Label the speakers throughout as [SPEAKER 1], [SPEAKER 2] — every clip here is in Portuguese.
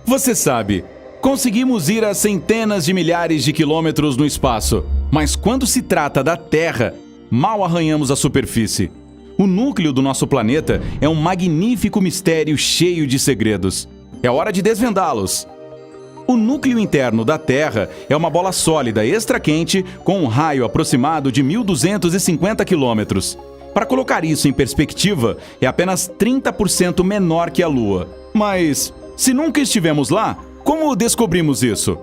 [SPEAKER 1] Você sabe, conseguimos ir a centenas de milhares de quilômetros no espaço, mas quando se trata da Terra, mal arranhamos a superfície. O núcleo do nosso planeta é um magnífico mistério cheio de segredos. É hora de desvendá-los. O núcleo interno da Terra é uma bola sólida extra-quente com um raio aproximado de 1.250 quilômetros. Para colocar isso em perspectiva, é apenas 30% menor que a Lua. Mas, se nunca estivemos lá, como descobrimos isso?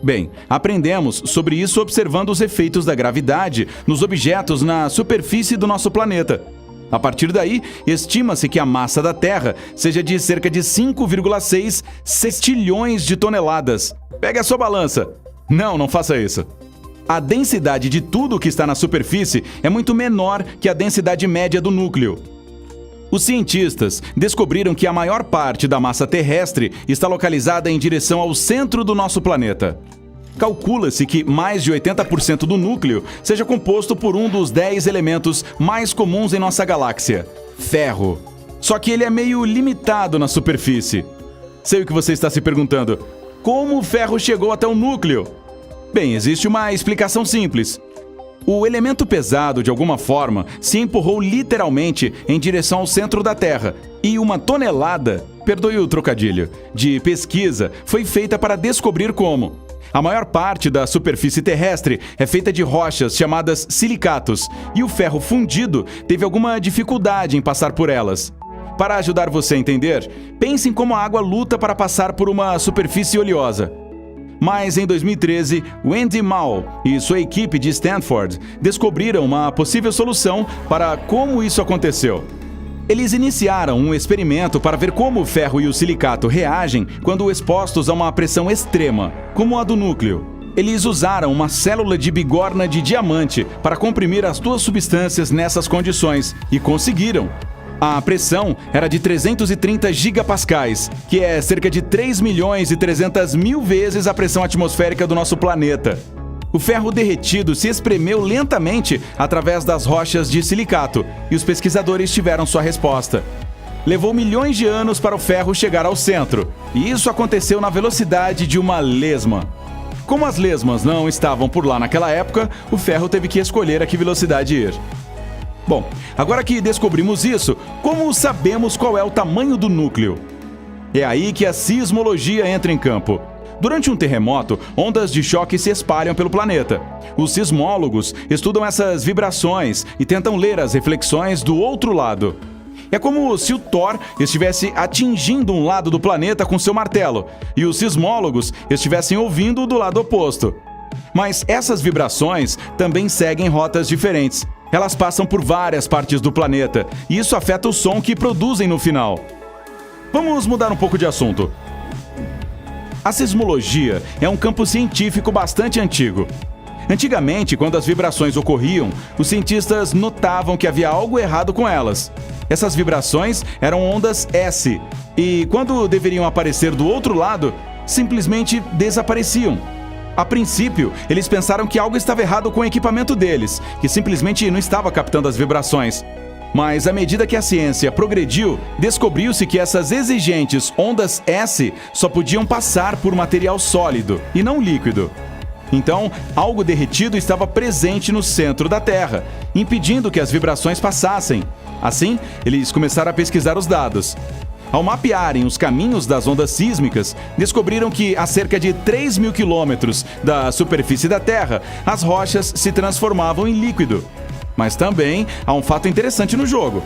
[SPEAKER 1] Bem, aprendemos sobre isso observando os efeitos da gravidade nos objetos na superfície do nosso planeta. A partir daí, estima-se que a massa da Terra seja de cerca de 5,6 sextilhões de toneladas. Pegue a sua balança. Não faça isso. A densidade de tudo que está na superfície é muito menor que a densidade média do núcleo. Os cientistas descobriram que a maior parte da massa terrestre está localizada em direção ao centro do nosso planeta. Calcula-se que mais de 80% do núcleo seja composto por um dos 10 elementos mais comuns em nossa galáxia, ferro. Só que ele é meio limitado na superfície. Sei o que você está se perguntando. Como o ferro chegou até o núcleo? Bem, existe uma explicação simples. O elemento pesado, de alguma forma, se empurrou literalmente em direção ao centro da Terra, e uma tonelada, perdoe o trocadilho, de pesquisa foi feita para descobrir como. A maior parte da superfície terrestre é feita de rochas chamadas silicatos, e o ferro fundido teve alguma dificuldade em passar por elas. Para ajudar você a entender, pense em como a água luta para passar por uma superfície oleosa. Mas em 2013, Wendy Mao e sua equipe de Stanford descobriram uma possível solução para como isso aconteceu. Eles iniciaram um experimento para ver como o ferro e o silicato reagem quando expostos a uma pressão extrema, como a do núcleo. Eles usaram uma célula de bigorna de diamante para comprimir as duas substâncias nessas condições e conseguiram. A pressão era de 330 gigapascais, que é cerca de 3.300.000 vezes a pressão atmosférica do nosso planeta. O ferro derretido se espremeu lentamente através das rochas de silicato, e os pesquisadores tiveram sua resposta. Levou milhões de anos para o ferro chegar ao centro, e isso aconteceu na velocidade de uma lesma. Como as lesmas não estavam por lá naquela época, o ferro teve que escolher a que velocidade ir. Bom, agora que descobrimos isso, como sabemos qual é o tamanho do núcleo? É aí que a sismologia entra em campo. Durante um terremoto, ondas de choque se espalham pelo planeta. Os sismólogos estudam essas vibrações e tentam ler as reflexões do outro lado. É como se o Thor estivesse atingindo um lado do planeta com seu martelo e os sismólogos estivessem ouvindo do lado oposto. Mas essas vibrações também seguem rotas diferentes. Elas passam por várias partes do planeta e isso afeta o som que produzem no final. Vamos mudar um pouco de assunto. A sismologia é um campo científico bastante antigo. Antigamente, quando as vibrações ocorriam, os cientistas notavam que havia algo errado com elas. Essas vibrações eram ondas S, e quando deveriam aparecer do outro lado, simplesmente desapareciam. A princípio, eles pensaram que algo estava errado com o equipamento deles, que simplesmente não estava captando as vibrações. Mas, à medida que a ciência progrediu, descobriu-se que essas exigentes ondas S só podiam passar por material sólido e não líquido. Então, algo derretido estava presente no centro da Terra, impedindo que as vibrações passassem. Assim, eles começaram a pesquisar os dados. Ao mapearem os caminhos das ondas sísmicas, descobriram que a cerca de 3.000 quilômetros da superfície da Terra, as rochas se transformavam em líquido. Mas também há um fato interessante no jogo.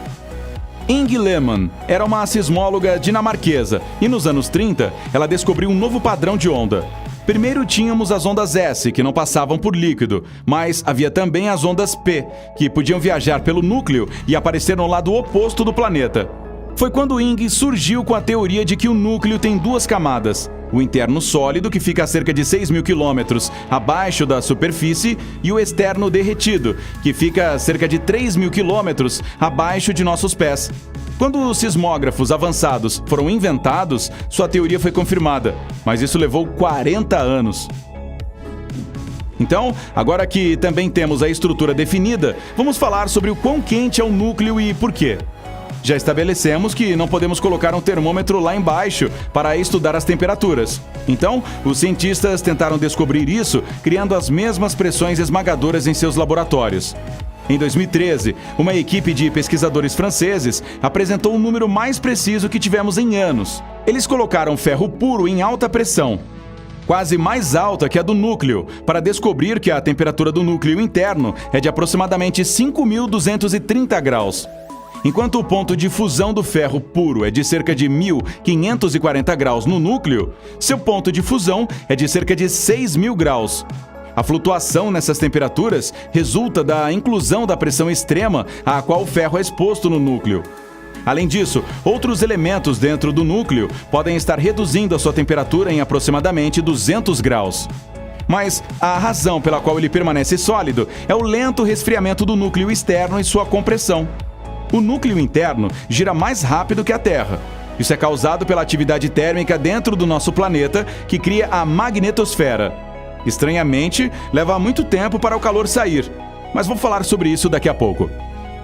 [SPEAKER 1] Inge Lehmann era uma sismóloga dinamarquesa e nos anos 30 ela descobriu um novo padrão de onda. Primeiro tínhamos as ondas S, que não passavam por líquido, mas havia também as ondas P, que podiam viajar pelo núcleo e aparecer no lado oposto do planeta. Foi quando Inge surgiu com a teoria de que o núcleo tem duas camadas. O interno sólido, que fica a cerca de 6.000 quilômetros abaixo da superfície, e o externo derretido, que fica a cerca de 3.000 quilômetros abaixo de nossos pés. Quando os sismógrafos avançados foram inventados, sua teoria foi confirmada, mas isso levou 40 anos. Então, agora que também temos a estrutura definida, vamos falar sobre o quão quente é o núcleo e por quê. Já estabelecemos que não podemos colocar um termômetro lá embaixo para estudar as temperaturas. Então, os cientistas tentaram descobrir isso criando as mesmas pressões esmagadoras em seus laboratórios. Em 2013, uma equipe de pesquisadores franceses apresentou o número mais preciso que tivemos em anos. Eles colocaram ferro puro em alta pressão, quase mais alta que a do núcleo, para descobrir que a temperatura do núcleo interno é de aproximadamente 5.230 graus. Enquanto o ponto de fusão do ferro puro é de cerca de 1.540 graus no núcleo, seu ponto de fusão é de cerca de 6.000 graus. A flutuação nessas temperaturas resulta da inclusão da pressão extrema à qual o ferro é exposto no núcleo. Além disso, outros elementos dentro do núcleo podem estar reduzindo a sua temperatura em aproximadamente 200 graus. Mas a razão pela qual ele permanece sólido é o lento resfriamento do núcleo externo e sua compressão. O núcleo interno gira mais rápido que a Terra. Isso é causado pela atividade térmica dentro do nosso planeta, que cria a magnetosfera. Estranhamente, leva muito tempo para o calor sair, mas vou falar sobre isso daqui a pouco.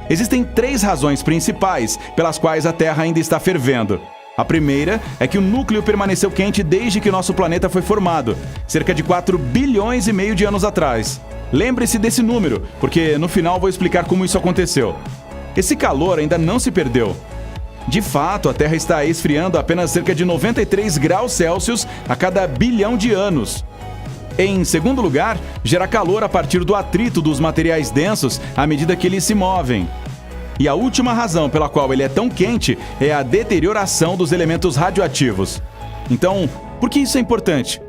[SPEAKER 1] Existem 3 razões principais pelas quais a Terra ainda está fervendo. A primeira é que o núcleo permaneceu quente desde que nosso planeta foi formado, cerca de 4 bilhões e meio de anos atrás. Lembre-se desse número, porque no final vou explicar como isso aconteceu. Esse calor ainda não se perdeu. De fato, a Terra está esfriando apenas cerca de 93 graus Celsius a cada bilhão de anos. Em segundo lugar, gera calor a partir do atrito dos materiais densos à medida que eles se movem. E a última razão pela qual ele é tão quente é a deterioração dos elementos radioativos. Então, por que isso é importante?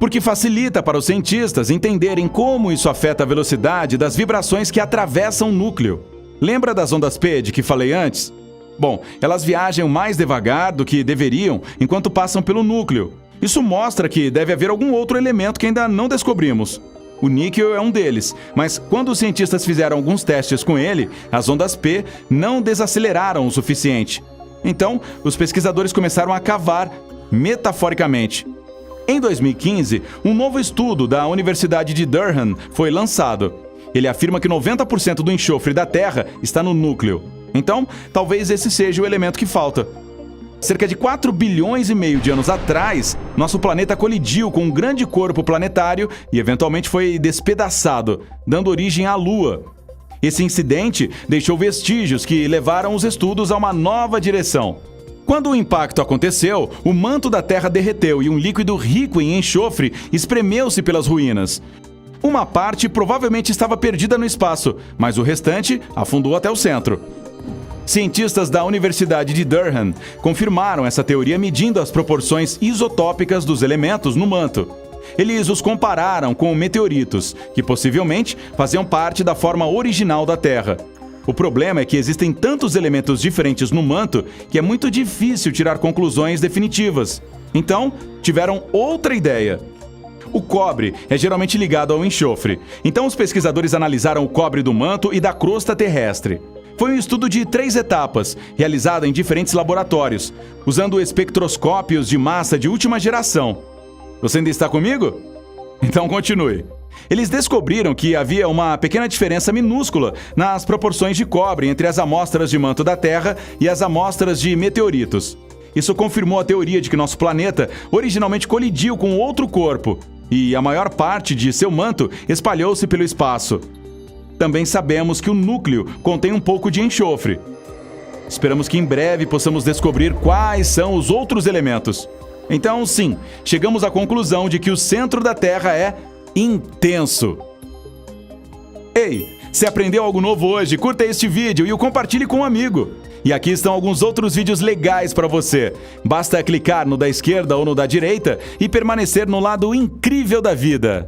[SPEAKER 1] Porque facilita para os cientistas entenderem como isso afeta a velocidade das vibrações que atravessam o núcleo. Lembra das ondas P de que falei antes? Bom, elas viajam mais devagar do que deveriam enquanto passam pelo núcleo. Isso mostra que deve haver algum outro elemento que ainda não descobrimos. O níquel é um deles, mas quando os cientistas fizeram alguns testes com ele, as ondas P não desaceleraram o suficiente. Então, os pesquisadores começaram a cavar, metaforicamente. Em 2015, um novo estudo da Universidade de Durham foi lançado. Ele afirma que 90% do enxofre da Terra está no núcleo. Então, talvez esse seja o elemento que falta. Cerca de 4 bilhões e meio de anos atrás, nosso planeta colidiu com um grande corpo planetário e eventualmente foi despedaçado, dando origem à Lua. Esse incidente deixou vestígios que levaram os estudos a uma nova direção. Quando o impacto aconteceu, o manto da Terra derreteu e um líquido rico em enxofre espremeu-se pelas ruínas. Uma parte provavelmente estava perdida no espaço, mas o restante afundou até o centro. Cientistas da Universidade de Durham confirmaram essa teoria medindo as proporções isotópicas dos elementos no manto. Eles os compararam com meteoritos, que possivelmente faziam parte da forma original da Terra. O problema é que existem tantos elementos diferentes no manto que é muito difícil tirar conclusões definitivas. Então, tiveram outra ideia. O cobre é geralmente ligado ao enxofre, então os pesquisadores analisaram o cobre do manto e da crosta terrestre. Foi um estudo de 3 etapas, realizado em diferentes laboratórios, usando espectroscópios de massa de última geração. Você ainda está comigo? Então continue. Eles descobriram que havia uma pequena diferença minúscula nas proporções de cobre entre as amostras de manto da Terra e as amostras de meteoritos. Isso confirmou a teoria de que nosso planeta originalmente colidiu com outro corpo, e a maior parte de seu manto espalhou-se pelo espaço. Também sabemos que o núcleo contém um pouco de enxofre. Esperamos que em breve possamos descobrir quais são os outros elementos. Então, sim, chegamos à conclusão de que o centro da Terra é intenso. Ei, se aprendeu algo novo hoje, curta este vídeo e o compartilhe com um amigo. E aqui estão alguns outros vídeos legais para você. Basta clicar no da esquerda ou no da direita e permanecer no lado incrível da vida.